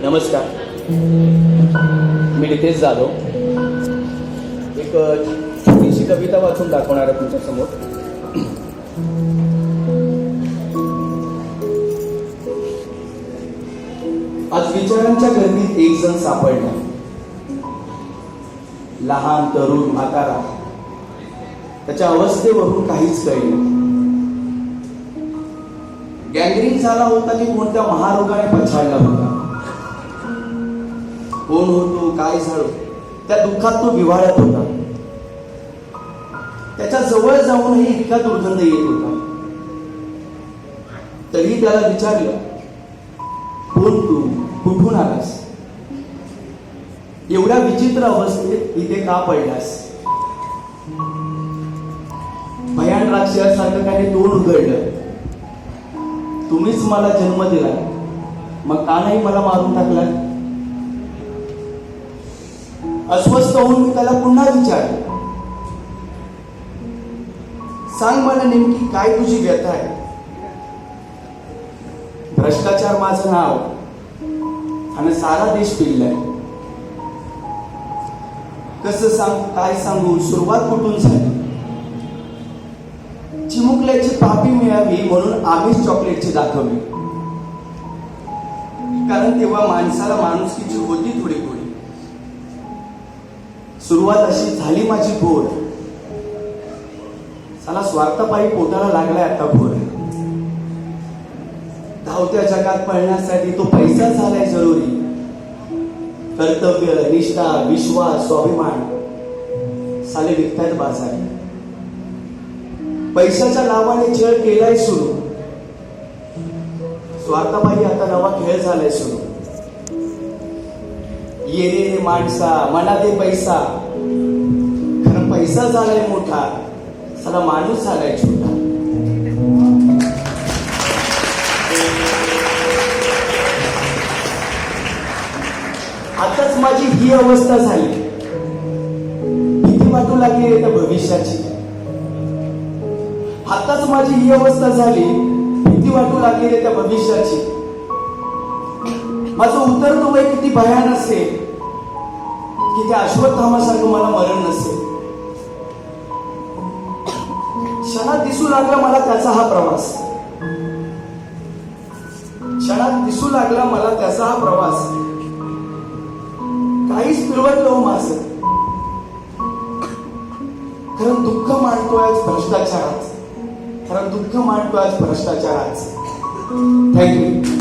नमस्कार, मी नितेश जाधव. एक छोटीशी कविता वाचून दाखवणार आहे तुमच्या समोर. आज विचारांच्या गर्दीत एक जण सापडला, लहान तरुण म्हातारा. त्याच्या अवस्थेवरून काहीच कळलं. गँग्रीन झाला होता की कोणत्या महारोगाने पछाडला होता. कोण होतो, काय झालो, त्या दुःखात तो विव्हाळत होता. त्याच्या जवळ जाऊनही इतका दुर्गंध येत होता. तरी त्याला विचारलं, कोण तू, कुठून आलास, एवढ्या विचित्र अवस्थेत इथे का पडलास. भयान राक्षसासारखं काही तोंड उघडलं. तुम्हीच मला जन्म दिला, मग का नाही मला मारून टाकला. अस्वस्थ होऊन मी त्याला पुन्हा विचारलं, सांग मला नेमकी काय तुझी व्यथा आहे. भ्रष्टाचार माझं नाव आणि सारा देश पिल्लाय. कसं सांगू, काय सांगू, सुरुवात कुठून झाली. चिमुकल्याची पापी मिळावी म्हणून आम्हीच चॉकलेटची दाखवली. कारण तेव्हा माणसाला माणुसकीची होती थोडी थोडी. सुरुवात अशी झाली माझी भोर. साला स्वार्थापायी पोटाला लागलाय आता भोर. धावत्या जगात पळण्यासाठी तो पैसा झालाय जरुरी. कर्तव्य, निष्ठा, विश्वास, स्वाभिमान साले विकतायत बाजारी. पैशाच्या नावाने छळ केलाय सुरू. स्वार्थापायी आता नवा खेळ झालाय सुरू. ये रे माणसा, मना दे पैसा. खरं पैसा झालाय मोठा, साला माणूस झालाय छोटा. आताच माझी ही अवस्था झाली. भीती वाटू लागली रे त्या भविष्याची. आताच माझी ही अवस्था झाली, भीती वाटू लागली रे त्या भविष्याची. माझं उतरतो वय किती भयान असेल की त्या अश्वत्थामासारखं मला मरण नसेल. क्षणात दिसू लागला मला त्याचा हा प्रवास. क्षणात दिसू लागला मला त्याचा हा प्रवास. काहीच पिरवटलं हो माझं. खरं दुःख मांडतोय आज भ्रष्टाचारात. खरं दुःख मांडतोय आज भ्रष्टाचारात. थँक्यू.